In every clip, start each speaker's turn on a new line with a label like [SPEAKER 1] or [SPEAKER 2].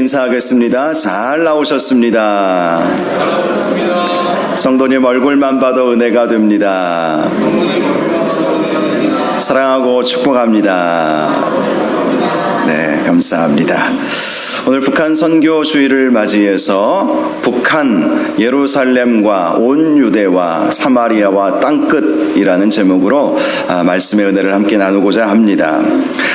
[SPEAKER 1] 인사하겠습니다. 잘 나오셨습니다. 성도님 얼굴만 봐도 은혜가 됩니다. 사랑하고 축복합니다. 네, 감사합니다. 오늘 북한 선교 주일을 맞이해서 북한, 예루살렘과 온 유대와 사마리아와 땅끝이라는 제목으로 말씀의 은혜를 함께 나누고자 합니다.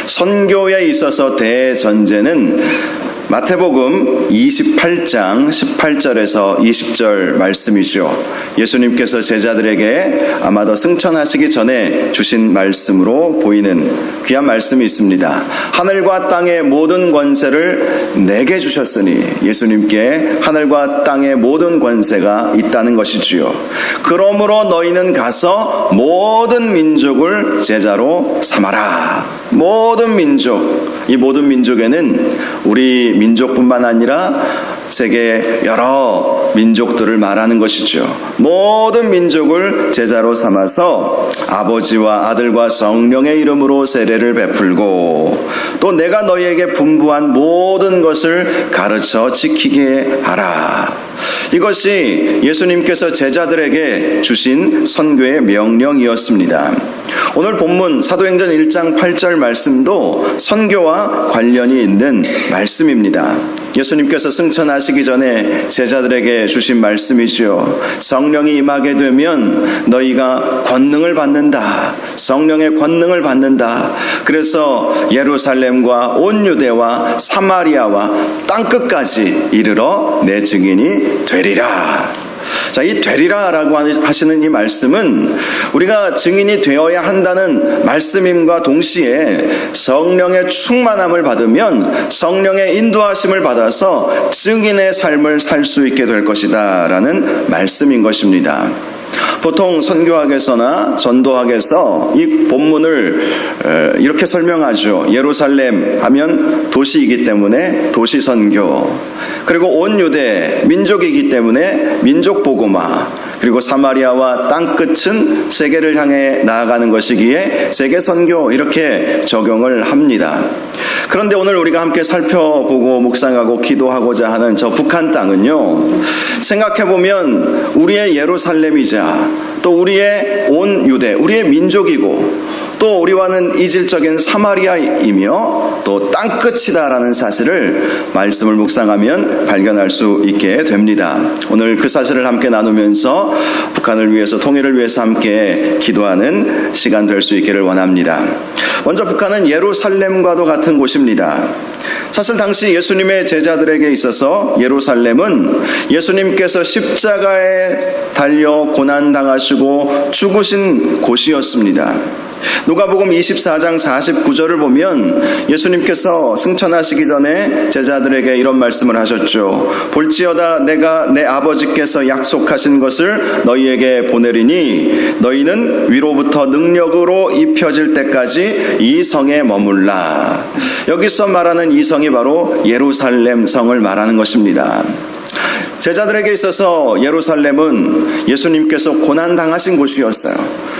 [SPEAKER 1] 선교에 있어서 대전제는 마태복음 28장 18절에서 20절 말씀이죠. 예수님께서 제자들에게 아마도 승천하시기 전에 주신 말씀으로 보이는 귀한 말씀이 있습니다. 하늘과 땅의 모든 권세를 내게 주셨으니, 예수님께 하늘과 땅의 모든 권세가 있다는 것이지요. 그러므로 너희는 가서 모든 민족을 제자로 삼아라. 모든 민족, 이 모든 민족에는 우리 민족뿐만 아니라 세계 여러 민족들을 말하는 것이죠. 모든 민족을 제자로 삼아서 아버지와 아들과 성령의 이름으로 세례를 베풀고 또 내가 너희에게 분부한 모든 것을 가르쳐 지키게 하라. 이것이 예수님께서 제자들에게 주신 선교의 명령이었습니다. 오늘 본문 사도행전 1장 8절 말씀도 선교와 관련이 있는 말씀입니다. 예수님께서 승천하시기 전에 제자들에게 주신 말씀이죠. 성령이 임하게 되면 너희가 권능을 받는다. 성령의 권능을 받는다. 그래서 예루살렘과 온 유대와 사마리아와 땅끝까지 이르러 내 증인이 되리라. 자, 이 되리라라고 하시는 이 말씀은 우리가 증인이 되어야 한다는 말씀임과 동시에 성령의 충만함을 받으면 성령의 인도하심을 받아서 증인의 삶을 살 수 있게 될 것이다 라는 말씀인 것입니다. 보통 선교학에서나 전도학에서 이 본문을 이렇게 설명하죠. 예루살렘 하면 도시이기 때문에 도시 선교, 그리고 온 유대 민족이기 때문에 민족 복음화, 그리고 사마리아와 땅끝은 세계를 향해 나아가는 것이기에 세계 선교, 이렇게 적용을 합니다. 그런데 오늘 우리가 함께 살펴보고 묵상하고 기도하고자 하는 저 북한 땅은요, 생각해보면 우리의 예루살렘이자 또 우리의 온 유대, 우리의 민족이고 또 우리와는 이질적인 사마리아이며 또 땅끝이다라는 사실을 말씀을 묵상하면 발견할 수 있게 됩니다. 오늘 그 사실을 함께 나누면서 북한을 위해서, 통일을 위해서 함께 기도하는 시간 될 수 있기를 원합니다. 먼저 북한은 예루살렘과도 같은 곳입니다. 사실 당시 예수님의 제자들에게 있어서 예루살렘은 예수님께서 십자가에 달려 고난당하시고 죽으신 곳이었습니다. 누가복음 24장 49절을 보면 예수님께서 승천하시기 전에 제자들에게 이런 말씀을 하셨죠. 볼지어다 내가 내 아버지께서 약속하신 것을 너희에게 보내리니 너희는 위로부터 능력으로 입혀질 때까지 이 성에 머물라. 여기서 말하는 이 성이 바로 예루살렘 성을 말하는 것입니다. 제자들에게 있어서 예루살렘은 예수님께서 고난당하신 곳이었어요.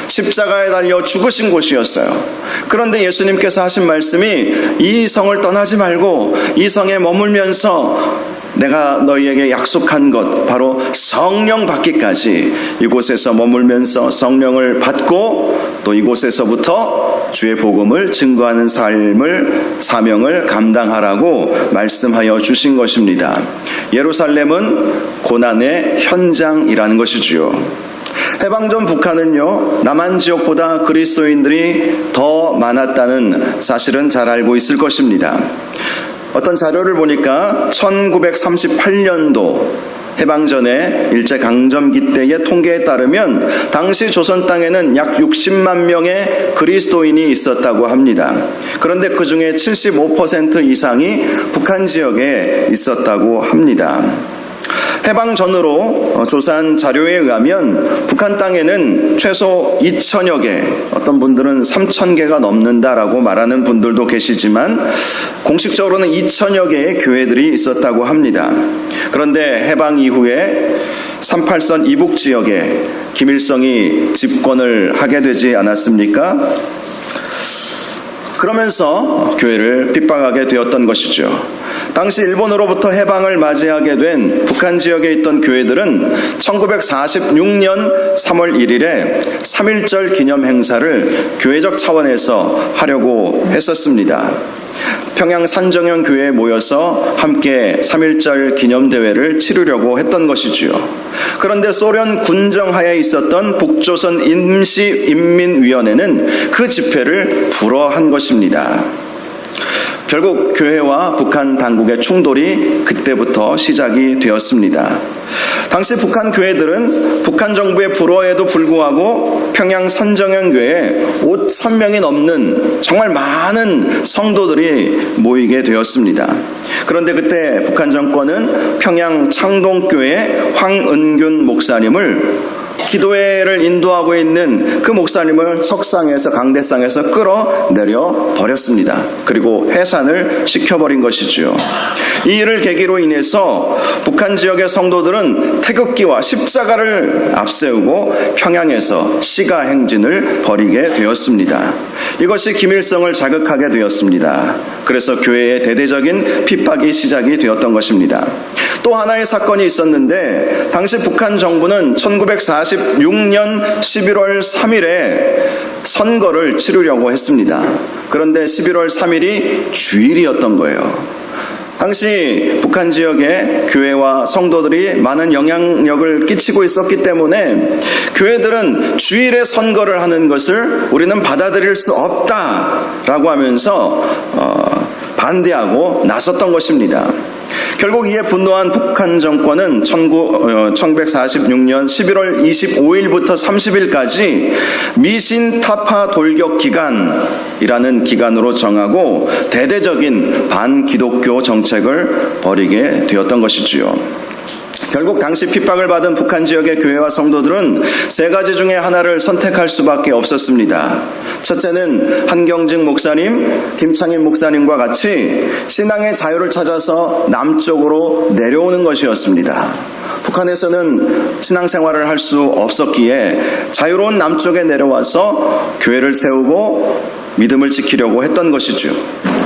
[SPEAKER 1] 십자가에 달려 죽으신 곳이었어요. 그런데 예수님께서 하신 말씀이 이 성을 떠나지 말고 이 성에 머물면서 내가 너희에게 약속한 것, 바로 성령 받기까지 이곳에서 머물면서 성령을 받고 또 이곳에서부터 주의 복음을 증거하는 사명을 감당하라고 말씀하여 주신 것입니다. 예루살렘은 고난의 현장이라는 것이지요. 해방전 북한은요, 남한 지역보다 그리스도인들이 더 많았다는 사실은 잘 알고 있을 것입니다. 어떤 자료를 보니까 1938년도 해방전에 일제강점기 때의 통계에 따르면 당시 조선 땅에는 약 60만 명의 그리스도인이 있었다고 합니다. 그런데 그 중에 75% 이상이 북한 지역에 있었다고 합니다. 해방 전으로 조사한 자료에 의하면 북한 땅에는 최소 2천여 개, 어떤 분들은 3천 개가 넘는다라고 말하는 분들도 계시지만 공식적으로는 2천여 개의 교회들이 있었다고 합니다. 그런데 해방 이후에 38선 이북 지역에 김일성이 집권을 하게 되지 않았습니까? 그러면서 교회를 핍박하게 되었던 것이죠. 당시 일본으로부터 해방을 맞이하게 된 북한 지역에 있던 교회들은 1946년 3월 1일에 3.1절 기념 행사를 교회적 차원에서 하려고 했었습니다. 평양 산정형 교회에 모여서 함께 3.1절 기념대회를 치르려고 했던 것이지요. 그런데 소련 군정하에 있었던 북조선 임시인민위원회는 그 집회를 불허한 것입니다. 결국 교회와 북한 당국의 충돌이 그때부터 시작이 되었습니다. 당시 북한 교회들은 북한 정부의 불허에도 불구하고 평양 산정형 교회에 5,000명이 넘는 정말 많은 성도들이 모이게 되었습니다. 그런데 그때 북한 정권은 평양 창동교회 황은균 목사님을 기도회를 인도하고 있는 그 목사님을 석상에서 강대상에서 끌어내려 버렸습니다. 그리고 해산을 시켜버린 것이죠. 이 일을 계기로 인해서 북한 지역의 성도들은 태극기와 십자가를 앞세우고 평양에서 시가 행진을 벌이게 되었습니다. 이것이 김일성을 자극하게 되었습니다. 그래서 교회의 대대적인 핍박이 시작이 되었던 것입니다. 또 하나의 사건이 있었는데 당시 북한 정부는 1946년 11월 3일에 선거를 치르려고 했습니다. 그런데 11월 3일이 주일이었던 거예요. 당시 북한 지역에 교회와 성도들이 많은 영향력을 끼치고 있었기 때문에 교회들은 주일에 선거를 하는 것을 우리는 받아들일 수 없다라고 하면서 반대하고 나섰던 것입니다. 결국 이에 분노한 북한 정권은 1946년 11월 25일부터 30일까지 미신타파 돌격 기간이라는 기간으로 정하고 대대적인 반기독교 정책을 벌이게 되었던 것이지요. 결국 당시 핍박을 받은 북한 지역의 교회와 성도들은 세 가지 중에 하나를 선택할 수밖에 없었습니다. 첫째는 한경직 목사님, 김창인 목사님과 같이 신앙의 자유를 찾아서 남쪽으로 내려오는 것이었습니다. 북한에서는 신앙생활을 할 수 없었기에 자유로운 남쪽에 내려와서 교회를 세우고 믿음을 지키려고 했던 것이죠.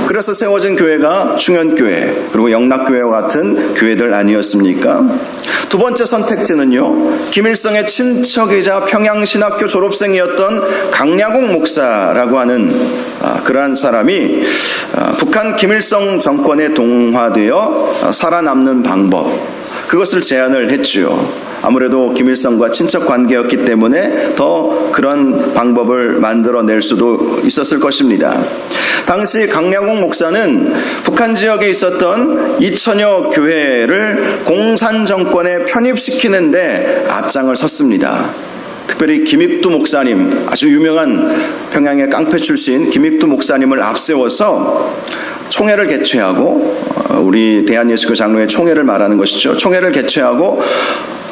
[SPEAKER 1] 그래서 세워진 교회가 충현교회 그리고 영락교회와 같은 교회들 아니었습니까? 두 번째 선택지는요, 김일성의 친척이자 평양신학교 졸업생이었던 강야국 목사라고 하는 그러한 사람이 북한 김일성 정권에 동화되어 살아남는 방법, 그것을 제안을 했지요. 아무래도 김일성과 친척 관계였기 때문에 더 그런 방법을 만들어낼 수도 있었을 것입니다. 당시 강야국 목사는 북한 지역에 있었던 2천여 교회를 공산 정권에 편입시키는데 앞장을 섰습니다. 특별히 김익두 목사님, 아주 유명한 평양의 깡패 출신 김익두 목사님을 앞세워서 총회를 개최하고, 우리 대한예수교 장로회 총회를 말하는 것이죠. 총회를 개최하고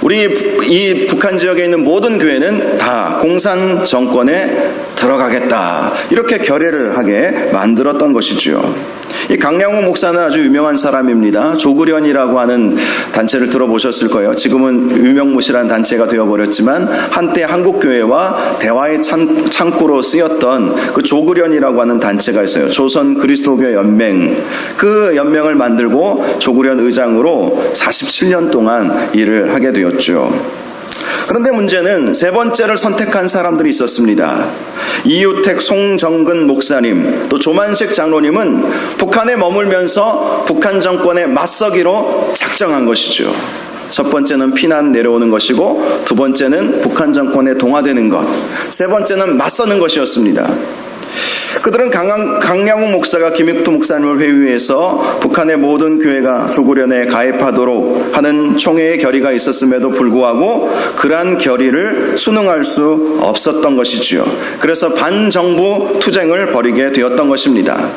[SPEAKER 1] 우리 이 북한 지역에 있는 모든 교회는 다 공산 정권에 들어가겠다, 이렇게 결의를 하게 만들었던 것이죠. 이 강량호 목사는 아주 유명한 사람입니다. 조그련이라고 하는 단체를 들어보셨을 거예요. 지금은 유명무실한 단체가 되어버렸지만 한때 한국교회와 대화의 창구로 쓰였던 그 조그련이라고 하는 단체가 있어요. 조선 그리스도교 연맹. 그 연맹을 만들고 조그련 의장으로 47년 동안 일을 하게 되었죠. 그런데 문제는 세 번째를 선택한 사람들이 있었습니다. 이유택 송정근 목사님, 또 조만식 장로님은 북한에 머물면서 북한 정권에 맞서기로 작정한 것이죠. 첫 번째는 피난 내려오는 것이고, 두 번째는 북한 정권에 동화되는 것, 세 번째는 맞서는 것이었습니다. 그들은 강량욱 목사가 김익두 목사님을 회유해서 북한의 모든 교회가 조구련에 가입하도록 하는 총회의 결의가 있었음에도 불구하고 그러한 결의를 순응할 수 없었던 것이지요. 그래서 반정부 투쟁을 벌이게 되었던 것입니다.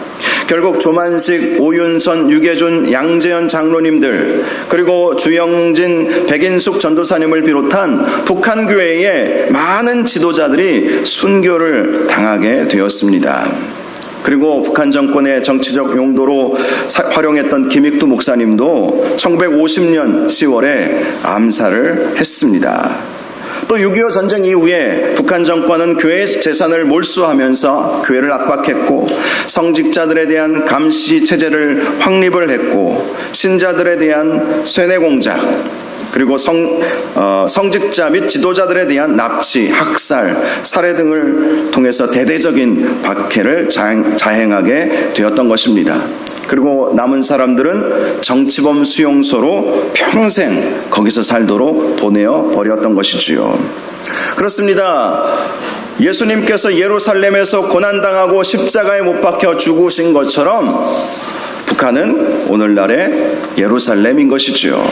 [SPEAKER 1] 결국 조만식, 오윤선, 유계준, 양재현 장로님들, 그리고 주영진, 백인숙 전도사님을 비롯한 북한 교회의 많은 지도자들이 순교를 당하게 되었습니다. 그리고 북한 정권의 정치적 용도로 활용했던 김익두 목사님도 1950년 10월에 암살을 했습니다. 또 6.25 전쟁 이후에 북한 정권은 교회 재산을 몰수하면서 교회를 압박했고, 성직자들에 대한 감시 체제를 확립을 했고, 신자들에 대한 쇠뇌 공작, 그리고 성직자 및 지도자들에 대한 납치, 학살, 살해 등을 통해서 대대적인 박해를 자행하게 되었던 것입니다. 그리고 남은 사람들은 정치범 수용소로 평생 거기서 살도록 보내어 버렸던 것이지요. 그렇습니다. 예수님께서 예루살렘에서 고난당하고 십자가에 못 박혀 죽으신 것처럼 북한은 오늘날의 예루살렘인 것이지요.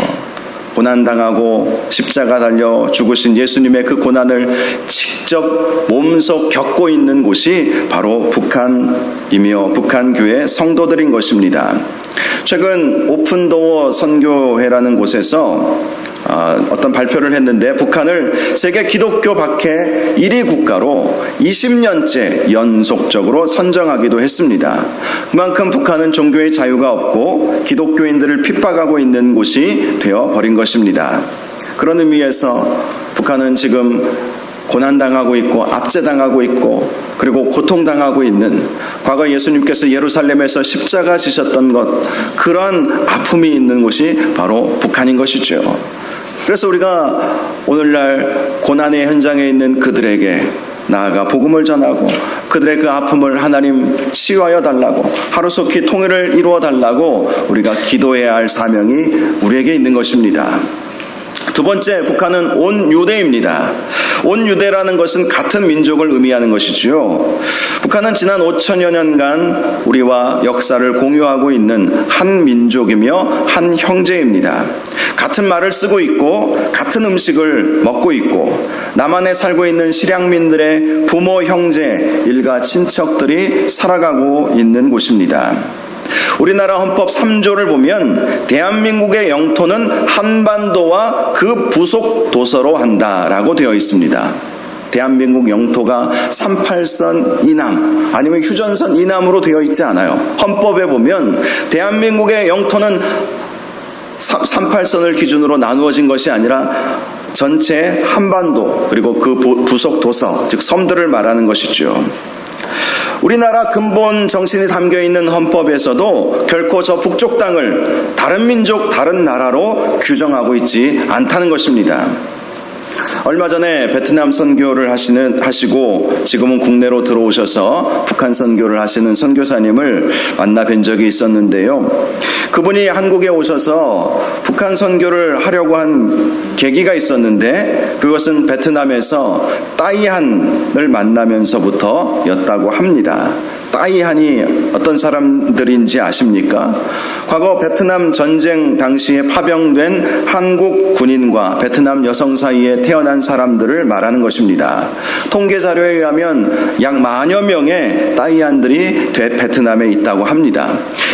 [SPEAKER 1] 고난당하고 십자가 달려 죽으신 예수님의 그 고난을 직접 몸소 겪고 있는 곳이 바로 북한이며 북한교회 성도들인 것입니다. 최근 오픈도어 선교회라는 곳에서 어떤 발표를 했는데, 북한을 세계 기독교 박해 1위 국가로 20년째 연속적으로 선정하기도 했습니다. 그만큼 북한은 종교의 자유가 없고 기독교인들을 핍박하고 있는 곳이 되어버린 것입니다. 그런 의미에서 북한은 지금 고난당하고 있고 압제당하고 있고 그리고 고통당하고 있는, 과거 예수님께서 예루살렘에서 십자가 지셨던 것, 그런 아픔이 있는 곳이 바로 북한인 것이죠. 그래서 우리가 오늘날 고난의 현장에 있는 그들에게 나아가 복음을 전하고 그들의 그 아픔을 하나님 치유하여 달라고, 하루속히 통일을 이루어 달라고 우리가 기도해야 할 사명이 우리에게 있는 것입니다. 두 번째, 북한은 온 유대입니다. 온 유대라는 것은 같은 민족을 의미하는 것이지요. 북한은 지난 5천여 년간 우리와 역사를 공유하고 있는 한 민족이며 한 형제입니다. 같은 말을 쓰고 있고 같은 음식을 먹고 있고, 남한에 살고 있는 실향민들의 부모, 형제, 일가, 친척들이 살아가고 있는 곳입니다. 우리나라 헌법 3조를 보면 대한민국의 영토는 한반도와 그 부속 도서로 한다라고 되어 있습니다. 대한민국 영토가 38선 이남 아니면 휴전선 이남으로 되어 있지 않아요. 헌법에 보면 대한민국의 영토는 38선을 기준으로 나누어진 것이 아니라 전체 한반도 그리고 그 부속 도서, 즉 섬들을 말하는 것이죠. 우리나라 근본 정신이 담겨있는 헌법에서도 결코 저 북쪽 땅을 다른 민족, 다른 나라로 규정하고 있지 않다는 것입니다. 얼마 전에 베트남 선교를 하시고 지금은 국내로 들어오셔서 북한 선교를 하시는 선교사님을 만나 뵌 적이 있었는데요. 그분이 한국에 오셔서 북한 선교를 하려고 한 계기가 있었는데, 그것은 베트남에서 따이한을 만나면서부터였다고 합니다. 따이한이 어떤 사람들인지 아십니까? 과거 베트남 전쟁 당시에 파병된 한국 군인과 베트남 여성 사이에 태어난 사람들을 말하는 것입니다. 통계 자료에 의하면 약 10,000여 명의 따이한들이 베트남에 있다고 합니다.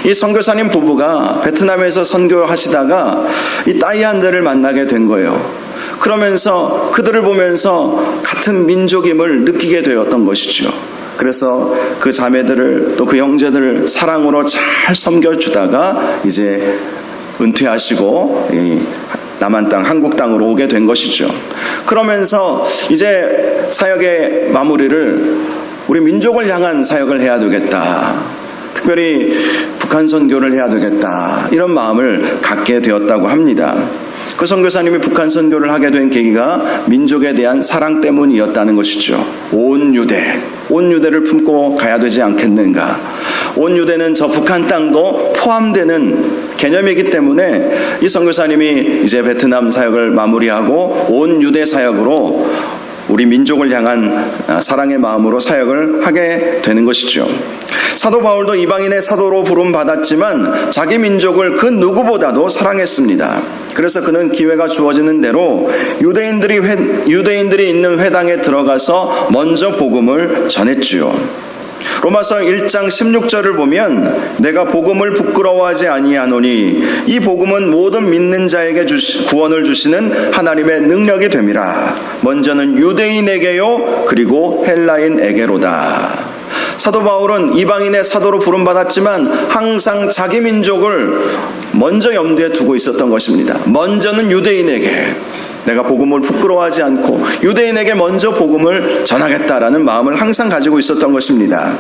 [SPEAKER 1] 이 선교사님 부부가 베트남에서 선교하시다가 이 따이한들을 만나게 된 거예요. 그러면서 그들을 보면서 같은 민족임을 느끼게 되었던 것이죠. 그래서 그 자매들을, 또 그 형제들을 사랑으로 잘 섬겨주다가 이제 은퇴하시고 남한 땅, 한국 땅으로 오게 된 것이죠. 그러면서 이제 사역의 마무리를 우리 민족을 향한 사역을 해야 되겠다, 특별히 북한 선교를 해야 되겠다, 이런 마음을 갖게 되었다고 합니다. 그 선교사님이 북한 선교를 하게 된 계기가 민족에 대한 사랑 때문이었다는 것이죠. 온 유대를 품고 가야 되지 않겠는가. 온 유대는 저 북한 땅도 포함되는 개념이기 때문에 이 선교사님이 이제 베트남 사역을 마무리하고 온 유대 사역으로 우리 민족을 향한 사랑의 마음으로 사역을 하게 되는 것이죠. 사도 바울도 이방인의 사도로 부름받았지만 자기 민족을 그 누구보다도 사랑했습니다. 그래서 그는 기회가 주어지는 대로 유대인들이 있는 회당에 들어가서 먼저 복음을 전했지요. 로마서 1장 16절을 보면 내가 복음을 부끄러워하지 아니하노니 이 복음은 모든 믿는 자에게 구원을 주시는 하나님의 능력이 됨이라. 먼저는 유대인에게요 그리고 헬라인에게로다. 사도 바울은 이방인의 사도로 부름받았지만 항상 자기 민족을 먼저 염두에 두고 있었던 것입니다. 먼저는 유대인에게, 내가 복음을 부끄러워하지 않고 유대인에게 먼저 복음을 전하겠다라는 마음을 항상 가지고 있었던 것입니다.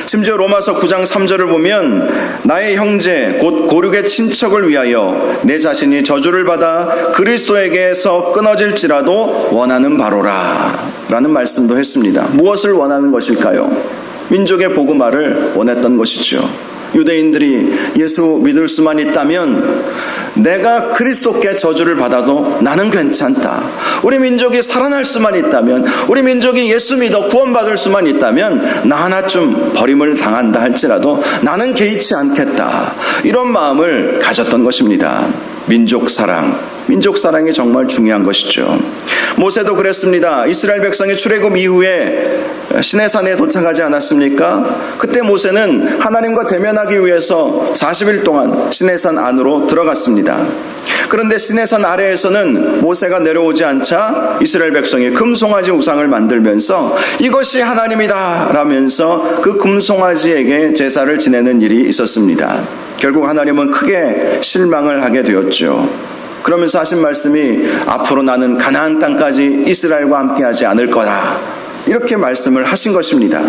[SPEAKER 1] 심지어 로마서 9장 3절을 보면 나의 형제 곧 고륙의 친척을 위하여 내 자신이 저주를 받아 그리스도에게서 끊어질지라도 원하는 바로라 라는 말씀도 했습니다. 무엇을 원하는 것일까요? 민족의 복음화를 원했던 것이죠. 유대인들이 예수 믿을 수만 있다면 내가 그리스도께 저주를 받아도 나는 괜찮다. 우리 민족이 살아날 수만 있다면, 우리 민족이 예수 믿어 구원받을 수만 있다면 나 하나쯤 버림을 당한다 할지라도 나는 개의치 않겠다. 이런 마음을 가졌던 것입니다. 민족 사랑이 정말 중요한 것이죠. 모세도 그랬습니다. 이스라엘 백성이 출애굽 이후에 시내산에 도착하지 않았습니까? 그때 모세는 하나님과 대면하기 위해서 40일 동안 시내산 안으로 들어갔습니다. 그런데 시내산 아래에서는 모세가 내려오지 않자 이스라엘 백성이 금송아지 우상을 만들면서 이것이 하나님이다 라면서 그 금송아지에게 제사를 지내는 일이 있었습니다. 결국 하나님은 크게 실망을 하게 되었죠. 그러면서 하신 말씀이 앞으로 나는 가나안 땅까지 이스라엘과 함께하지 않을 거다. 이렇게 말씀을 하신 것입니다.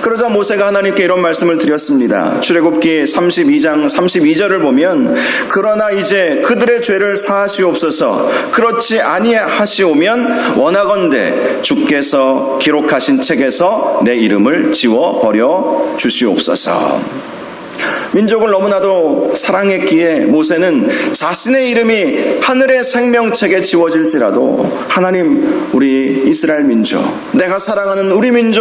[SPEAKER 1] 그러자 모세가 하나님께 이런 말씀을 드렸습니다. 출애굽기 32장 32절을 보면 그러나 이제 그들의 죄를 사하시옵소서. 그렇지 아니하시오면 원하건대 주께서 기록하신 책에서 내 이름을 지워버려 주시옵소서. 민족을 너무나도 사랑했기에 모세는 자신의 이름이 하늘의 생명책에 지워질지라도 하나님 우리 이스라엘 민족, 내가 사랑하는 우리 민족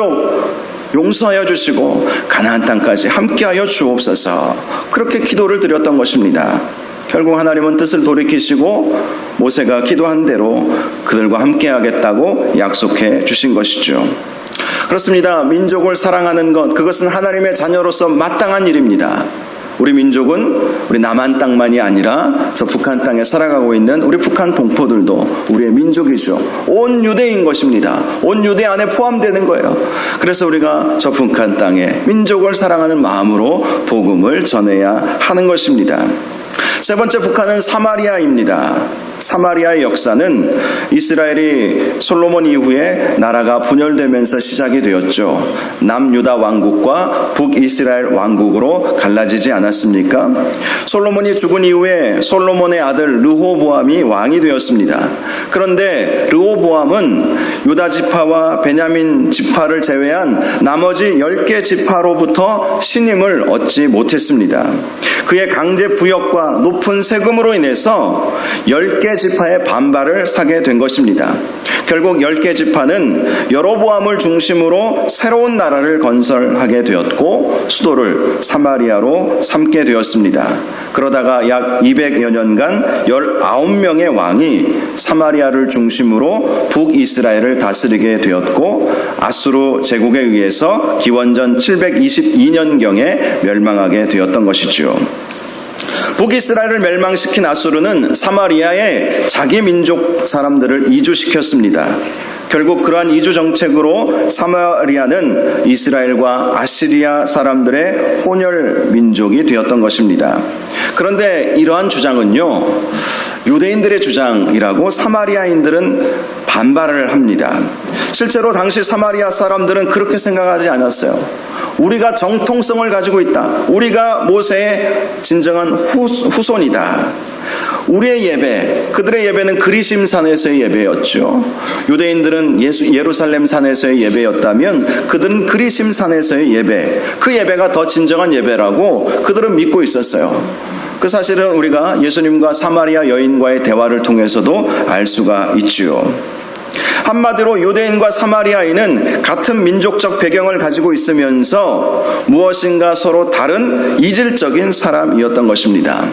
[SPEAKER 1] 용서하여 주시고 가나안 땅까지 함께하여 주옵소서. 그렇게 기도를 드렸던 것입니다. 결국 하나님은 뜻을 돌이키시고 모세가 기도한 대로 그들과 함께하겠다고 약속해 주신 것이죠. 그렇습니다. 민족을 사랑하는 것, 그것은 하나님의 자녀로서 마땅한 일입니다. 우리 민족은 우리 남한 땅만이 아니라 저 북한 땅에 살아가고 있는 우리 북한 동포들도 우리의 민족이죠. 온 유대인 것입니다. 온 유대 안에 포함되는 거예요. 그래서 우리가 저 북한 땅에 민족을 사랑하는 마음으로 복음을 전해야 하는 것입니다. 세 번째 북한은 사마리아입니다. 사마리아의 역사는 이스라엘이 솔로몬 이후에 나라가 분열되면서 시작이 되었죠. 남유다 왕국과 북이스라엘 왕국으로 갈라지지 않았습니까? 솔로몬이 죽은 이후에 솔로몬의 아들 르호보암이 왕이 되었습니다. 그런데 르호보암은 유다 지파와 베냐민 지파를 제외한 나머지 10개 지파로부터 신임을 얻지 못했습니다. 그의 강제 부역과 높은 세금으로 인해서 10개 지파의 반발을 사게 된 것입니다. 결국 10개 지파는 여로보암을 중심으로 새로운 나라를 건설하게 되었고 수도를 사마리아로 삼게 되었습니다. 그러다가 약 200여 년간 19명의 왕이 사마리아를 중심으로 북이스라엘을 다스리게 되었고 아수르 제국에 의해서 기원전 722년경에 멸망하게 되었던 것이죠. 북이스라엘을 멸망시킨 아수르는 사마리아에 자기 민족 사람들을 이주시켰습니다. 결국 그러한 이주 정책으로 사마리아는 이스라엘과 아시리아 사람들의 혼혈 민족이 되었던 것입니다. 그런데 이러한 주장은요, 유대인들의 주장이라고 사마리아인들은 반발을 합니다. 실제로 당시 사마리아 사람들은 그렇게 생각하지 않았어요. 우리가 정통성을 가지고 있다. 우리가 모세의 진정한 후손이다. 우리의 예배, 그들의 예배는 그리심산에서의 예배였죠. 유대인들은 예루살렘 산에서의 예배였다면 그들은 그리심산에서의 예배, 그 예배가 더 진정한 예배라고 그들은 믿고 있었어요. 그 사실은 우리가 예수님과 사마리아 여인과의 대화를 통해서도 알 수가 있지요. 한마디로 유대인과 사마리아인은 같은 민족적 배경을 가지고 있으면서 무엇인가 서로 다른 이질적인 사람이었던 것입니다.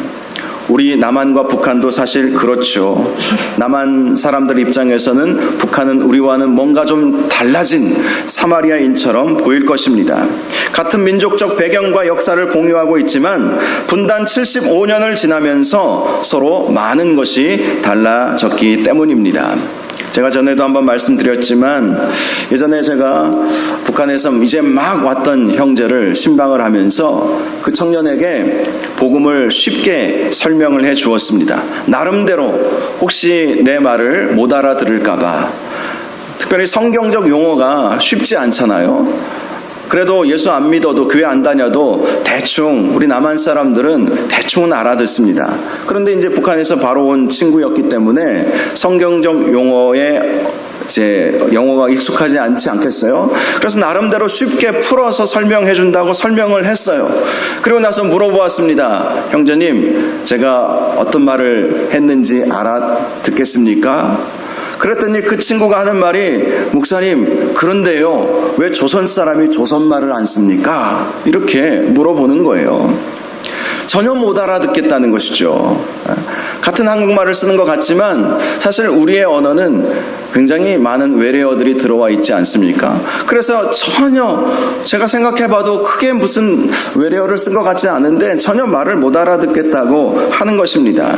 [SPEAKER 1] 우리 남한과 북한도 사실 그렇죠. 남한 사람들 입장에서는 북한은 우리와는 뭔가 좀 달라진 사마리아인처럼 보일 것입니다. 같은 민족적 배경과 역사를 공유하고 있지만 분단 75년을 지나면서 서로 많은 것이 달라졌기 때문입니다. 제가 전에도 한번 말씀드렸지만 예전에 제가 북한에서 이제 막 왔던 형제를 신방을 하면서 그 청년에게 복음을 쉽게 설명을 해 주었습니다. 나름대로 혹시 내 말을 못 알아들을까 봐. 특별히 성경적 용어가 쉽지 않잖아요. 그래도 예수 안 믿어도 교회 안 다녀도 대충 우리 남한 사람들은 대충은 알아듣습니다. 그런데 이제 북한에서 바로 온 친구였기 때문에 성경적 용어에 영어가 익숙하지 않지 않겠어요? 그래서 나름대로 쉽게 풀어서 설명해 준다고 설명을 했어요. 그리고 나서 물어보았습니다. 형제님, 제가 어떤 말을 했는지 알아듣겠습니까? 그랬더니 그 친구가 하는 말이, 목사님, 그런데요, 왜 조선 사람이 조선말을 안 씁니까? 이렇게 물어보는 거예요. 전혀 못 알아듣겠다는 것이죠. 같은 한국말을 쓰는 것 같지만 사실 우리의 언어는 굉장히 많은 외래어들이 들어와 있지 않습니까? 그래서 전혀 제가 생각해봐도 크게 무슨 외래어를 쓴 것 같지 않은데 전혀 말을 못 알아듣겠다고 하는 것입니다.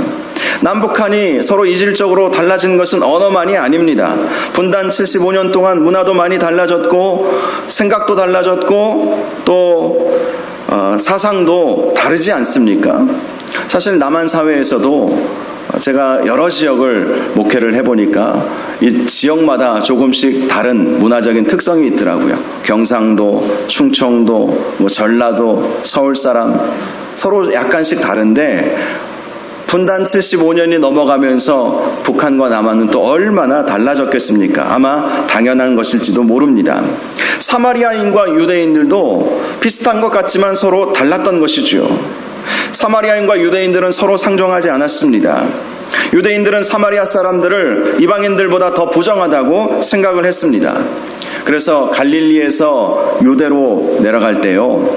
[SPEAKER 1] 남북한이 서로 이질적으로 달라진 것은 언어만이 아닙니다. 분단 75년 동안 문화도 많이 달라졌고 생각도 달라졌고 또 사상도 다르지 않습니까? 사실 남한 사회에서도 제가 여러 지역을 목회를 해보니까 이 지역마다 조금씩 다른 문화적인 특성이 있더라고요. 경상도, 충청도, 전라도, 서울 사람 서로 약간씩 다른데 분단 75년이 넘어가면서 북한과 남한은 또 얼마나 달라졌겠습니까? 아마 당연한 것일지도 모릅니다. 사마리아인과 유대인들도 비슷한 것 같지만 서로 달랐던 것이죠. 사마리아인과 유대인들은 서로 상종하지 않았습니다. 유대인들은 사마리아 사람들을 이방인들보다 더 부정하다고 생각을 했습니다. 그래서 갈릴리에서 유대로 내려갈 때요,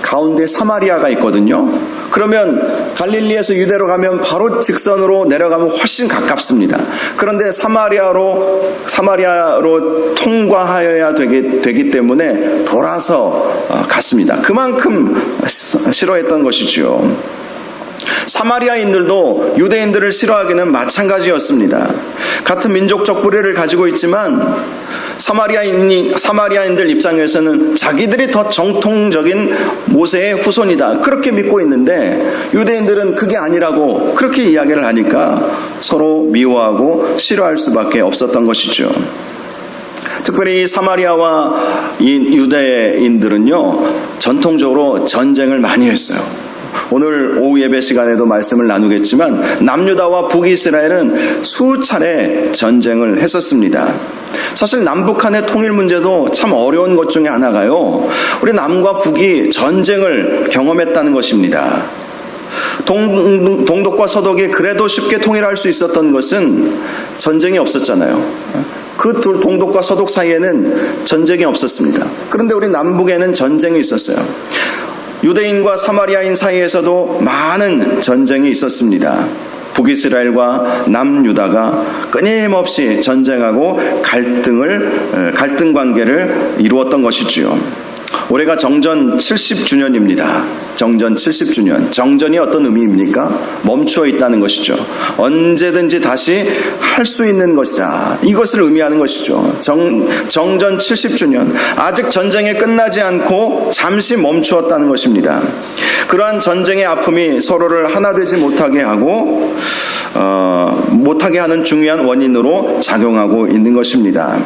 [SPEAKER 1] 가운데 사마리아가 있거든요. 그러면 갈릴리에서 유대로 가면 바로 직선으로 내려가면 훨씬 가깝습니다. 그런데 사마리아로 통과하여야 되기 때문에 돌아서 갔습니다. 그만큼 싫어했던 것이죠. 사마리아인들도 유대인들을 싫어하기는 마찬가지였습니다. 같은 민족적 뿌리를 가지고 있지만 사마리아인들 입장에서는 자기들이 더 정통적인 모세의 후손이다, 그렇게 믿고 있는데 유대인들은 그게 아니라고 그렇게 이야기를 하니까 서로 미워하고 싫어할 수밖에 없었던 것이죠. 특별히 사마리아와 이 유대인들은요, 전통적으로 전쟁을 많이 했어요. 오늘 오후 예배 시간에도 말씀을 나누겠지만 남유다와 북이스라엘은 수차례 전쟁을 했었습니다. 사실 남북한의 통일 문제도 참 어려운 것 중에 하나가요, 우리 남과 북이 전쟁을 경험했다는 것입니다. 동독과 서독이 그래도 쉽게 통일할 수 있었던 것은 전쟁이 없었잖아요. 그 둘 동독과 서독 사이에는 전쟁이 없었습니다. 그런데 우리 남북에는 전쟁이 있었어요. 유대인과 사마리아인 사이에서도 많은 전쟁이 있었습니다. 북이스라엘과 남유다가 끊임없이 전쟁하고 갈등 관계를 이루었던 것이지요. 올해가 정전 70주년입니다. 정전 70주년. 정전이 어떤 의미입니까? 멈추어 있다는 것이죠. 언제든지 다시 할 수 있는 것이다, 이것을 의미하는 것이죠. 정전 70주년. 아직 전쟁이 끝나지 않고 잠시 멈추었다는 것입니다. 그러한 전쟁의 아픔이 서로를 하나 되지 못하게 하는 중요한 원인으로 작용하고 있는 것입니다.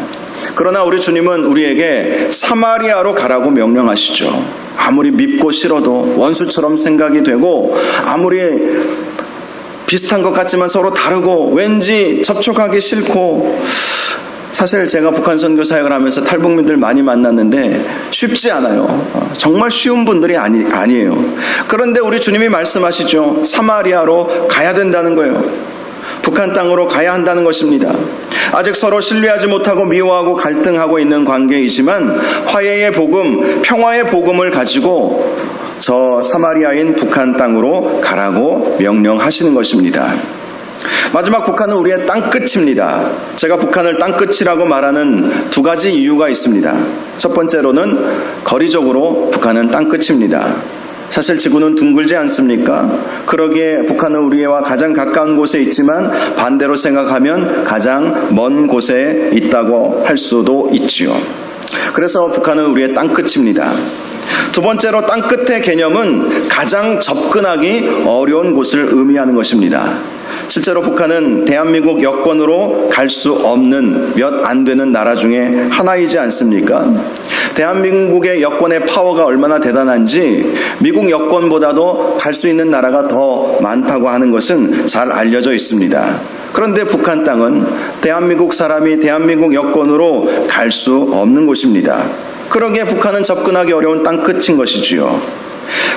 [SPEAKER 1] 그러나 우리 주님은 우리에게 사마리아로 가라고 명령하시죠. 아무리 밉고 싫어도, 원수처럼 생각이 되고, 아무리 비슷한 것 같지만 서로 다르고 왠지 접촉하기 싫고, 사실 제가 북한 선교 사역을 하면서 탈북민들 많이 만났는데 쉽지 않아요. 정말 쉬운 분들이 아니에요. 그런데 우리 주님이 말씀하시죠. 사마리아로 가야 된다는 거예요. 북한 땅으로 가야 한다는 것입니다. 아직 서로 신뢰하지 못하고 미워하고 갈등하고 있는 관계이지만 화해의 복음, 평화의 복음을 가지고 저 사마리아인 북한 땅으로 가라고 명령하시는 것입니다. 마지막, 북한은 우리의 땅끝입니다. 제가 북한을 땅끝이라고 말하는 두 가지 이유가 있습니다. 첫 번째로는 거리적으로 북한은 땅끝입니다. 사실 지구는 둥글지 않습니까? 그러기에 북한은 우리와 가장 가까운 곳에 있지만 반대로 생각하면 가장 먼 곳에 있다고 할 수도 있지요. 그래서 북한은 우리의 땅끝입니다. 두 번째로 땅끝의 개념은 가장 접근하기 어려운 곳을 의미하는 것입니다. 실제로 북한은 대한민국 여권으로 갈 수 없는 몇 안 되는 나라 중에 하나이지 않습니까? 대한민국의 여권의 파워가 얼마나 대단한지 미국 여권보다도 갈 수 있는 나라가 더 많다고 하는 것은 잘 알려져 있습니다. 그런데 북한 땅은 대한민국 사람이 대한민국 여권으로 갈 수 없는 곳입니다. 그러기에 북한은 접근하기 어려운 땅끝인 것이지요.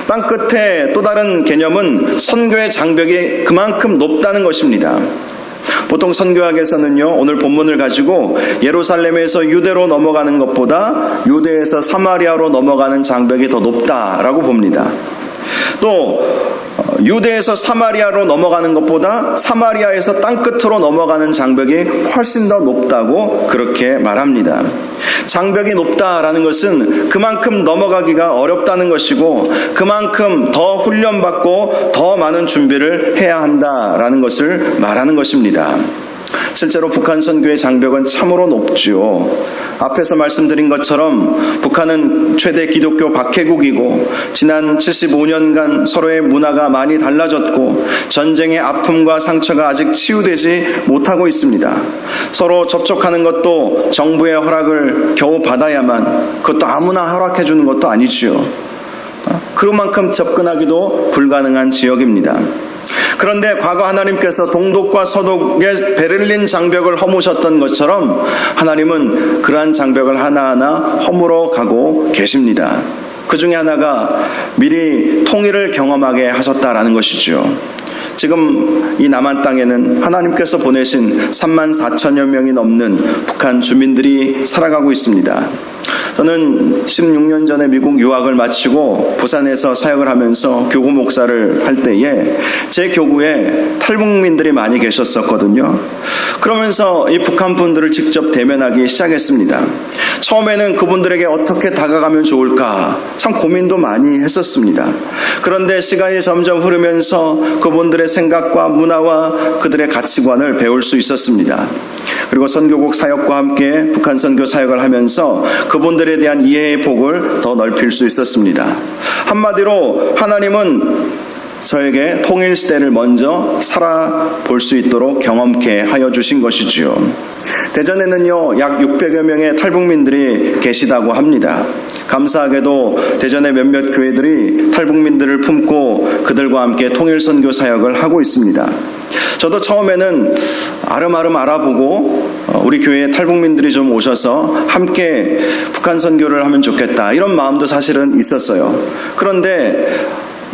[SPEAKER 1] 땅끝의 또 다른 개념은 선교의 장벽이 그만큼 높다는 것입니다. 보통 선교학에서는요, 오늘 본문을 가지고 예루살렘에서 유대로 넘어가는 것보다 유대에서 사마리아로 넘어가는 장벽이 더 높다라고 봅니다. 또 유대에서 사마리아로 넘어가는 것보다 사마리아에서 땅끝으로 넘어가는 장벽이 훨씬 더 높다고 그렇게 말합니다. 장벽이 높다라는 것은 그만큼 넘어가기가 어렵다는 것이고 그만큼 더 훈련받고 더 많은 준비를 해야 한다라는 것을 말하는 것입니다. 실제로 북한 선교의 장벽은 참으로 높죠. 앞에서 말씀드린 것처럼 북한은 최대 기독교 박해국이고 지난 75년간 서로의 문화가 많이 달라졌고 전쟁의 아픔과 상처가 아직 치유되지 못하고 있습니다. 서로 접촉하는 것도 정부의 허락을 겨우 받아야만, 그것도 아무나 허락해 주는 것도 아니지요. 그만큼 접근하기도 불가능한 지역입니다. 그런데 과거 하나님께서 동독과 서독의 베를린 장벽을 허무셨던 것처럼 하나님은 그러한 장벽을 하나하나 허물어 가고 계십니다. 그 중에 하나가 미리 통일을 경험하게 하셨다라는 것이죠. 지금 이 남한 땅에는 하나님께서 보내신 34,000여 명이 넘는 북한 주민들이 살아가고 있습니다. 저는 16년 전에 미국 유학을 마치고 부산에서 사역을 하면서 교구 목사를 할 때에 제 교구에 탈북민들이 많이 계셨었거든요. 그러면서 이 북한 분들을 직접 대면하기 시작했습니다. 처음에는 그분들에게 어떻게 다가가면 좋을까 참 고민도 많이 했었습니다. 그런데 시간이 점점 흐르면서 그분들의 생각과 문화와 그들의 가치관을 배울 수 있었습니다. 그리고 선교국 사역과 함께 북한 선교 사역을 하면서 그분들에 대한 이해의 폭을 더 넓힐 수 있었습니다. 한마디로 하나님은 저에게 통일 시대를 먼저 살아볼 수 있도록 경험케 하여 주신 것이지요. 대전에는요, 약 600여 명의 탈북민들이 계시다고 합니다. 감사하게도 대전의 몇몇 교회들이 탈북민들을 품고 그들과 함께 통일 선교 사역을 하고 있습니다. 저도 처음에는 아름아름 알아보고 우리 교회에 탈북민들이 좀 오셔서 함께 북한 선교를 하면 좋겠다, 이런 마음도 사실은 있었어요. 그런데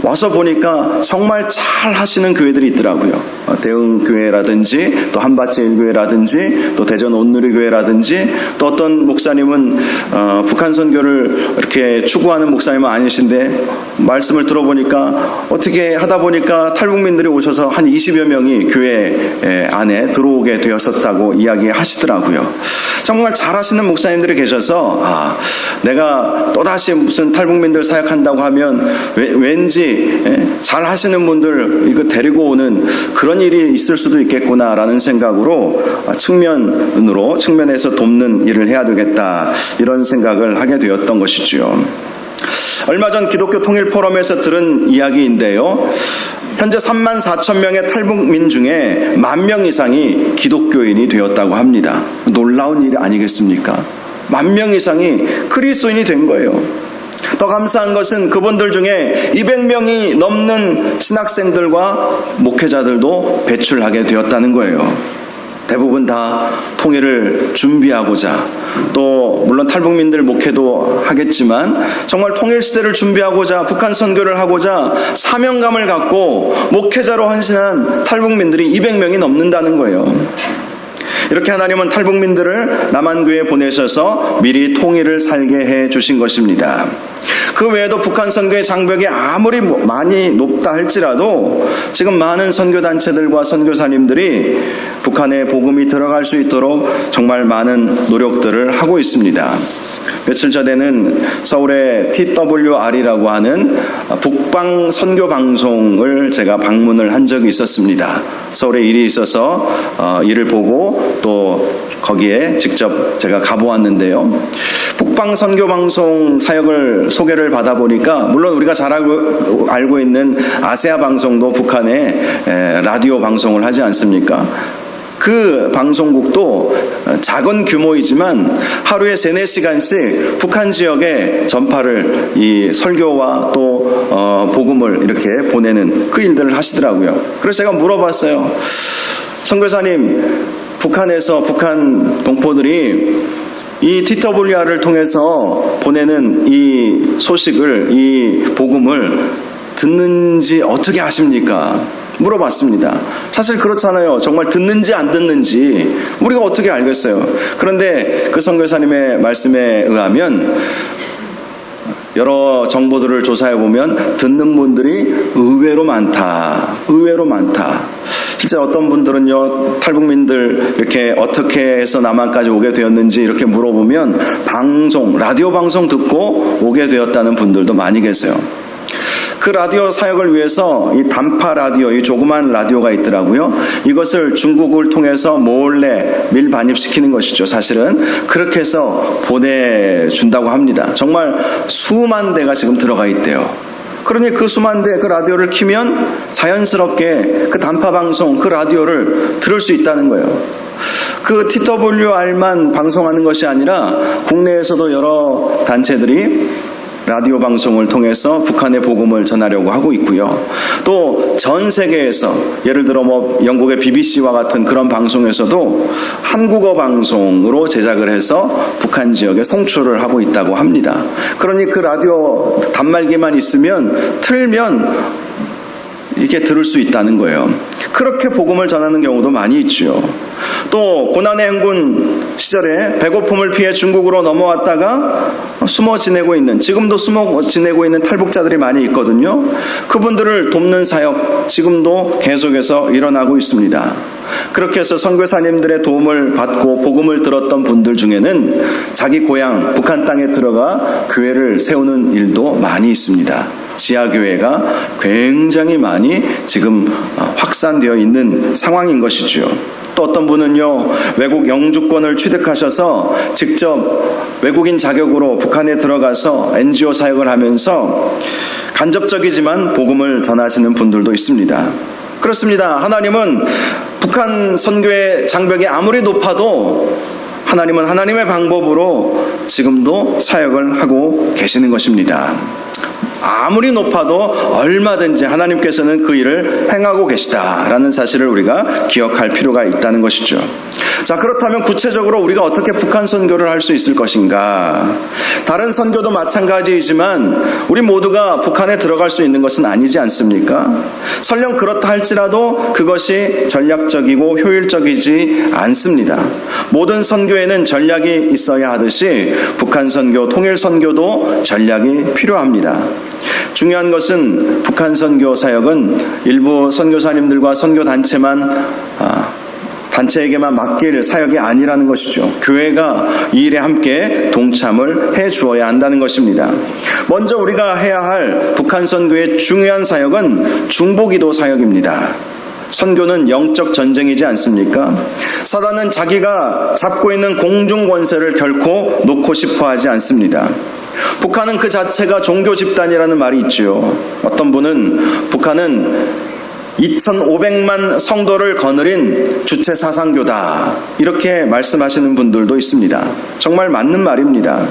[SPEAKER 1] 와서 보니까 정말 잘 하시는 교회들이 있더라고요. 대흥교회라든지 또 한밭제일교회라든지 또 대전 온누리교회라든지 또 어떤 목사님은 북한 선교를 이렇게 추구하는 목사님은 아니신데 말씀을 들어보니까 어떻게 하다 보니까 탈북민들이 오셔서 한 20여 명이 교회 안에 들어오게 되었었다고 이야기하시더라고요. 정말 잘하시는 목사님들이 계셔서 내가 또다시 무슨 탈북민들 사역한다고 하면 왠지 잘하시는 분들 이거 데리고 오는 그런 일이 있을 수도 있겠구나라는 생각으로 측면에서 돕는 일을 해야 되겠다, 이런 생각을 하게 되었던 것이죠. 얼마 전 기독교 통일 포럼에서 들은 이야기인데요. 현재 34,000명의 탈북민 중에 10,000명 이상이 기독교인이 되었다고 합니다. 놀라운 일이 아니겠습니까? 10,000명 이상이 그리스도인이 된 거예요. 더 감사한 것은 그분들 중에 200명이 넘는 신학생들과 목회자들도 배출하게 되었다는 거예요. 대부분 다 통일을 준비하고자, 또 물론 탈북민들 목회도 하겠지만 정말 통일 시대를 준비하고자, 북한 선교를 하고자 사명감을 갖고 목회자로 헌신한 탈북민들이 200명이 넘는다는 거예요. 이렇게 하나님은 탈북민들을 남한교회에 보내셔서 미리 통일을 살게 해 주신 것입니다. 그 외에도 북한 선교의 장벽이 아무리 많이 높다 할지라도 지금 많은 선교단체들과 선교사님들이 북한에 복음이 들어갈 수 있도록 정말 많은 노력들을 하고 있습니다. 며칠 전에는 서울의 TWR이라고 하는 북방 선교 방송을 제가 방문을 한 적이 있었습니다. 서울에 일이 있어서 일을 보고 또 거기에 직접 제가 가보았는데요. 북방 선교 방송 사역을 소개를 받아보니까 물론 우리가 잘 알고 있는 아세아 방송도 북한에 라디오 방송을 하지 않습니까? 그 방송국도 작은 규모이지만 하루에 3-4시간씩 북한 지역에 전파를 이 설교와 또 복음을 이렇게 보내는 그 일들을 하시더라고요. 그래서 제가 물어봤어요. 선교사님, 북한에서 북한 동포들이 이 TWR을 통해서 보내는 이 소식을, 이 복음을 듣는지 어떻게 아십니까? 물어봤습니다. 사실 그렇잖아요. 정말 듣는지 안 듣는지 우리가 어떻게 알겠어요. 그런데 그 선교사님의 말씀에 의하면 여러 정보들을 조사해보면 듣는 분들이 의외로 많다. 실제 어떤 분들은요, 탈북민들 이렇게 어떻게 해서 남한까지 오게 되었는지 이렇게 물어보면 라디오 방송 듣고 오게 되었다는 분들도 많이 계세요. 그 라디오 사역을 위해서 이 단파 라디오, 이 조그만 라디오가 있더라고요. 이것을 중국을 통해서 몰래 밀반입시키는 것이죠. 사실은 그렇게 해서 보내준다고 합니다. 정말 수만 대가 지금 들어가 있대요. 그러니 그 수만 대 그 라디오를 키면 자연스럽게 그 단파 방송, 그 라디오를 들을 수 있다는 거예요. 그 TWR만 방송하는 것이 아니라 국내에서도 여러 단체들이 라디오 방송을 통해서 북한의 복음을 전하려고 하고 있고요. 또 전 세계에서 예를 들어 영국의 BBC와 같은 그런 방송에서도 한국어 방송으로 제작을 해서 북한 지역에 송출을 하고 있다고 합니다. 그러니 그 라디오 단말기만 있으면 틀면 이렇게 들을 수 있다는 거예요. 그렇게 복음을 전하는 경우도 많이 있죠. 또 고난의 행군 시절에 배고픔을 피해 중국으로 넘어왔다가 지금도 숨어 지내고 있는 탈북자들이 많이 있거든요. 그분들을 돕는 사역 지금도 계속해서 일어나고 있습니다. 그렇게 해서 선교사님들의 도움을 받고 복음을 들었던 분들 중에는 자기 고향 북한 땅에 들어가 교회를 세우는 일도 많이 있습니다. 지하교회가 굉장히 많이 지금 확산되어 있는 상황인 것이죠. 또 어떤 분은요, 외국 영주권을 취득하셔서 직접 외국인 자격으로 북한에 들어가서 NGO 사역을 하면서 간접적이지만 복음을 전하시는 분들도 있습니다. 그렇습니다. 하나님은 북한 선교의 장벽이 아무리 높아도 하나님은 하나님의 방법으로 지금도 사역을 하고 계시는 것입니다. 아무리 높아도 얼마든지 하나님께서는 그 일을 행하고 계시다라는 사실을 우리가 기억할 필요가 있다는 것이죠. 자, 그렇다면 구체적으로 우리가 어떻게 북한 선교를 할 수 있을 것인가? 다른 선교도 마찬가지이지만 우리 모두가 북한에 들어갈 수 있는 것은 아니지 않습니까? 설령 그렇다 할지라도 그것이 전략적이고 효율적이지 않습니다. 모든 선교에는 전략이 있어야 하듯이 북한 선교, 통일 선교도 전략이 필요합니다. 중요한 것은 북한 선교 사역은 일부 선교사님들과 선교단체에게만 맡길 사역이 아니라는 것이죠. 교회가 이 일에 함께 동참을 해 주어야 한다는 것입니다. 먼저 우리가 해야 할 북한 선교의 중요한 사역은 중보기도 사역입니다. 선교는 영적 전쟁이지 않습니까? 사단은 자기가 잡고 있는 공중 권세를 결코 놓고 싶어 하지 않습니다. 북한은 그 자체가 종교 집단이라는 말이 있죠. 어떤 분은 북한은 2,500만 성도를 거느린 주체 사상교다, 이렇게 말씀하시는 분들도 있습니다. 정말 맞는 말입니다.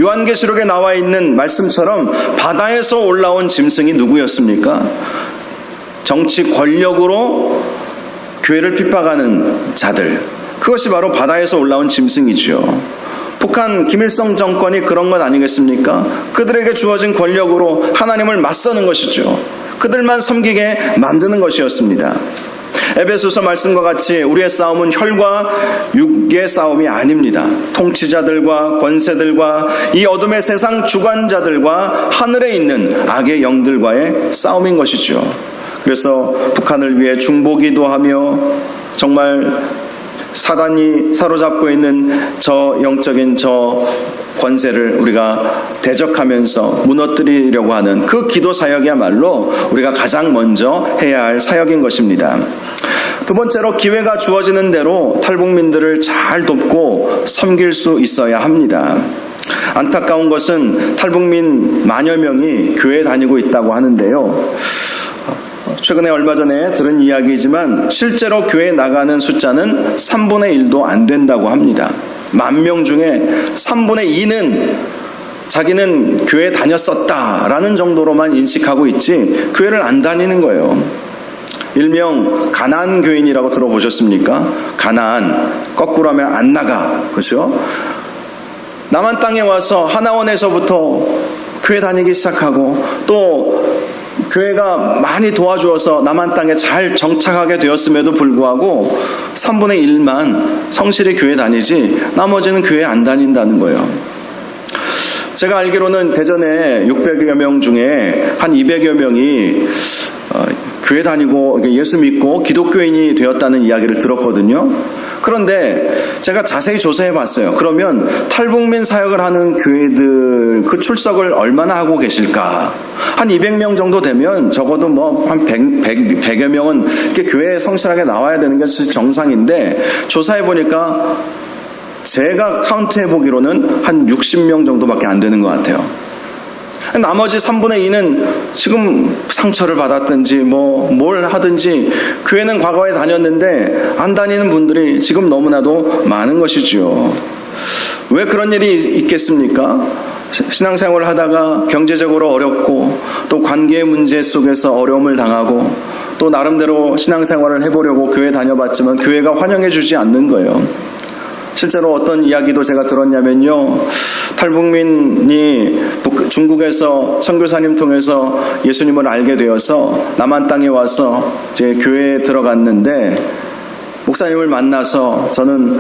[SPEAKER 1] 요한계시록에 나와 있는 말씀처럼 바다에서 올라온 짐승이 누구였습니까? 정치 권력으로 교회를 핍박하는 자들, 그것이 바로 바다에서 올라온 짐승이죠. 북한 김일성 정권이 그런 것 아니겠습니까? 그들에게 주어진 권력으로 하나님을 맞서는 것이죠. 그들만 섬기게 만드는 것이었습니다. 에베소서 말씀과 같이 우리의 싸움은 혈과 육의 싸움이 아닙니다. 통치자들과 권세들과 이 어둠의 세상 주관자들과 하늘에 있는 악의 영들과의 싸움인 것이죠. 그래서 북한을 위해 중보기도 하며 정말 사단이 사로잡고 있는 저 영적인 저 권세를 우리가 대적하면서 무너뜨리려고 하는 그 기도 사역이야말로 우리가 가장 먼저 해야 할 사역인 것입니다. 두 번째로 기회가 주어지는 대로 탈북민들을 잘 돕고 섬길 수 있어야 합니다. 안타까운 것은 탈북민 만여 명이 교회에 다니고 있다고 하는데요. 최근에 얼마 전에 들은 이야기이지만 실제로 교회에 나가는 숫자는 3분의 1도 안 된다고 합니다. 10,000명 중에 3분의 2는 자기는 교회에 다녔었다라는 정도로만 인식하고 있지 교회를 안 다니는 거예요. 일명 가나안 교인이라고 들어보셨습니까? 가나안, 거꾸로 하면 안 나가, 그렇죠? 남한 땅에 와서 하나원에서부터 교회 다니기 시작하고 또 교회가 많이 도와주어서 남한 땅에 잘 정착하게 되었음에도 불구하고 3분의 1만 성실히 교회 다니지 나머지는 교회 안 다닌다는 거예요. 제가 알기로는 대전에 600여 명 중에 한 200여 명이 교회 다니고 예수 믿고 기독교인이 되었다는 이야기를 들었거든요. 그런데 제가 자세히 조사해 봤어요. 그러면 탈북민 사역을 하는 교회들 그 출석을 얼마나 하고 계실까? 한 200명 정도 되면 적어도 한 100여 명은 이렇게 교회에 성실하게 나와야 되는 게 정상인데 조사해 보니까 제가 카운트해 보기로는 한 60명 정도밖에 안 되는 것 같아요. 나머지 3분의 2는 지금 상처를 받았든지 뭘 하든지 교회는 과거에 다녔는데 안 다니는 분들이 지금 너무나도 많은 것이죠. 왜 그런 일이 있겠습니까? 신앙생활을 하다가 경제적으로 어렵고 또 관계 문제 속에서 어려움을 당하고 또 나름대로 신앙생활을 해보려고 교회 다녀봤지만 교회가 환영해 주지 않는 거예요. 실제로 어떤 이야기도 제가 들었냐면요. 탈북민이 중국에서 선교사님 통해서 예수님을 알게 되어서 남한 땅에 와서 이제 교회에 들어갔는데 목사님을 만나서 저는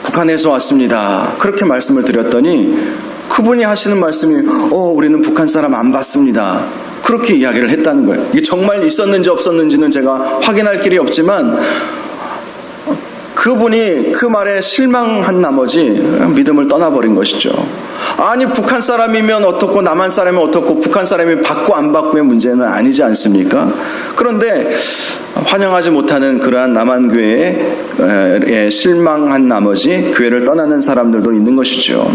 [SPEAKER 1] 북한에서 왔습니다. 그렇게 말씀을 드렸더니 그분이 하시는 말씀이 우리는 북한 사람 안 받습니다. 그렇게 이야기를 했다는 거예요. 이게 정말 있었는지 없었는지는 제가 확인할 길이 없지만 그분이 그 말에 실망한 나머지 믿음을 떠나버린 것이죠. 아니 북한 사람이면 어떻고 남한 사람이면 어떻고 북한 사람이 받고 안 받고의 문제는 아니지 않습니까? 그런데 환영하지 못하는 그러한 남한교회에 실망한 나머지 교회를 떠나는 사람들도 있는 것이죠.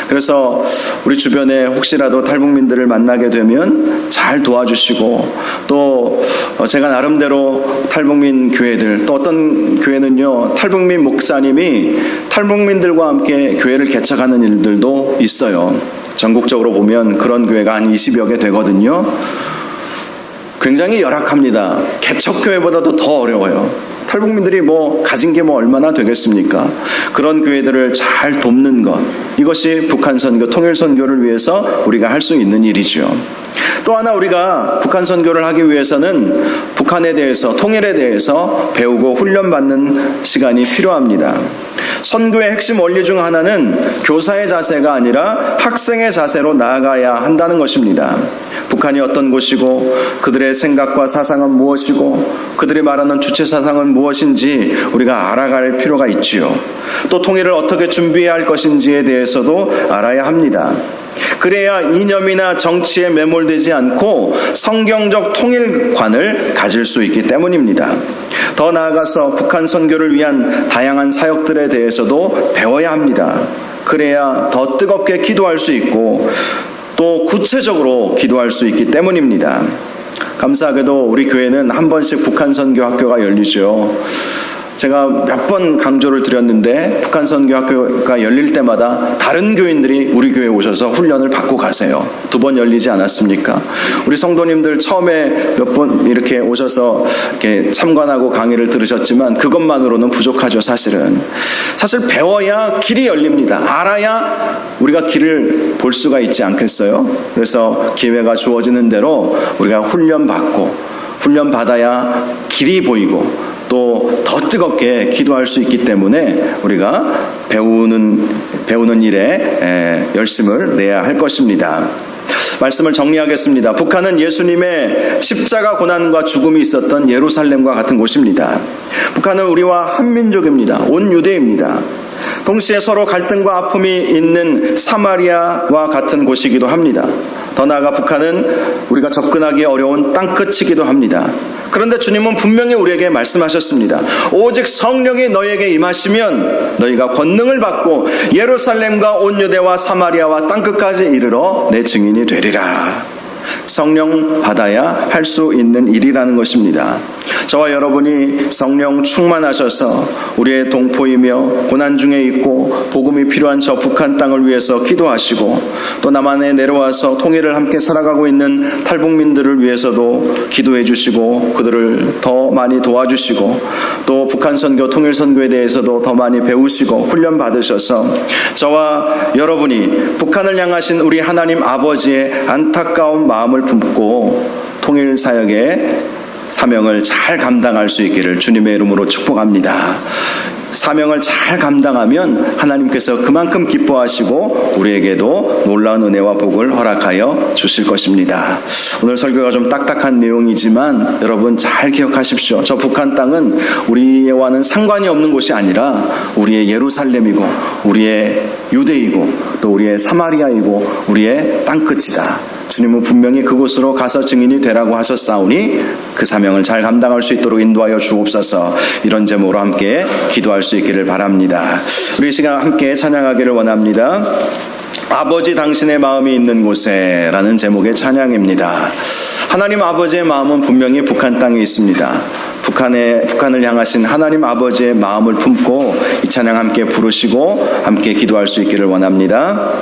[SPEAKER 1] 그래서 우리 주변에 혹시라도 탈북민들을 만나게 되면 잘 도와주시고 또 제가 나름대로 탈북민 교회들 또 어떤 교회는요 탈북민 목사님이 탈북민들과 함께 교회를 개척하는 일들도 있어요. 전국적으로 보면 그런 교회가 한 20여 개 되거든요. 굉장히 열악합니다. 개척교회보다도 더 어려워요. 탈북민들이 가진 게 얼마나 되겠습니까? 그런 교회들을 잘 돕는 것, 이것이 북한 선교, 통일 선교를 위해서 우리가 할 수 있는 일이죠. 또 하나 우리가 북한 선교를 하기 위해서는 북한에 대해서, 통일에 대해서 배우고 훈련받는 시간이 필요합니다. 선교의 핵심 원리 중 하나는 교사의 자세가 아니라 학생의 자세로 나아가야 한다는 것입니다. 북한이 어떤 곳이고 그들의 생각과 사상은 무엇이고 그들이 말하는 주체 사상은 무엇인지 우리가 알아갈 필요가 있지요. 또 통일을 어떻게 준비해야 할 것인지에 대해서도 알아야 합니다. 그래야 이념이나 정치에 매몰되지 않고 성경적 통일관을 가질 수 있기 때문입니다. 더 나아가서 북한 선교를 위한 다양한 사역들에 대해서도 배워야 합니다. 그래야 더 뜨겁게 기도할 수 있고 또 구체적으로 기도할 수 있기 때문입니다. 감사하게도 우리 교회는 한 번씩 북한 선교 학교가 열리죠. 제가 몇 번 강조를 드렸는데 북한 선교 학교가 열릴 때마다 다른 교인들이 우리 교회에 오셔서 훈련을 받고 가세요. 2번 열리지 않았습니까? 우리 성도님들 처음에 몇 번 이렇게 오셔서 이렇게 참관하고 강의를 들으셨지만 그것만으로는 부족하죠. 사실은 배워야 길이 열립니다. 알아야 우리가 길을 볼 수가 있지 않겠어요? 그래서 기회가 주어지는 대로 우리가 훈련받아야 길이 보이고 또 더 뜨겁게 기도할 수 있기 때문에 우리가 배우는 일에 열심을 내야 할 것입니다. 말씀을 정리하겠습니다. 북한은 예수님의 십자가 고난과 죽음이 있었던 예루살렘과 같은 곳입니다. 북한은 우리와 한 민족입니다. 온 유대입니다. 동시에 서로 갈등과 아픔이 있는 사마리아와 같은 곳이기도 합니다. 더 나아가 북한은 우리가 접근하기 어려운 땅끝이기도 합니다. 그런데 주님은 분명히 우리에게 말씀하셨습니다. 오직 성령이 너희에게 임하시면 너희가 권능을 받고 예루살렘과 온 유대와 사마리아와 땅끝까지 이르러 내 증인이 되리라. 성령 받아야 할 수 있는 일이라는 것입니다. 저와 여러분이 성령 충만하셔서 우리의 동포이며 고난 중에 있고 복음이 필요한 저 북한 땅을 위해서 기도하시고 또 남한에 내려와서 통일을 함께 살아가고 있는 탈북민들을 위해서도 기도해 주시고 그들을 더 많이 도와주시고 또 북한 선교, 통일 선교에 대해서도 더 많이 배우시고 훈련 받으셔서 저와 여러분이 북한을 향하신 우리 하나님 아버지의 안타까운 마음을 품고 통일 사역에 사명을 잘 감당할 수 있기를 주님의 이름으로 축복합니다. 사명을 잘 감당하면 하나님께서 그만큼 기뻐하시고 우리에게도 놀라운 은혜와 복을 허락하여 주실 것입니다. 오늘 설교가 좀 딱딱한 내용이지만 여러분 잘 기억하십시오. 저 북한 땅은 우리와는 상관이 없는 곳이 아니라 우리의 예루살렘이고 우리의 유대이고 또 우리의 사마리아이고 우리의 땅끝이다. 주님은 분명히 그곳으로 가서 증인이 되라고 하셨사오니 그 사명을 잘 감당할 수 있도록 인도하여 주옵소서. 이런 제목으로 함께 기도할 수 있기를 바랍니다. 우리 이 시간 함께 찬양하기를 원합니다. 아버지 당신의 마음이 있는 곳에 라는 제목의 찬양입니다. 하나님 아버지의 마음은 분명히 북한 땅에 있습니다. 북한을 향하신 하나님 아버지의 마음을 품고 이 찬양 함께 부르시고 함께 기도할 수 있기를 원합니다.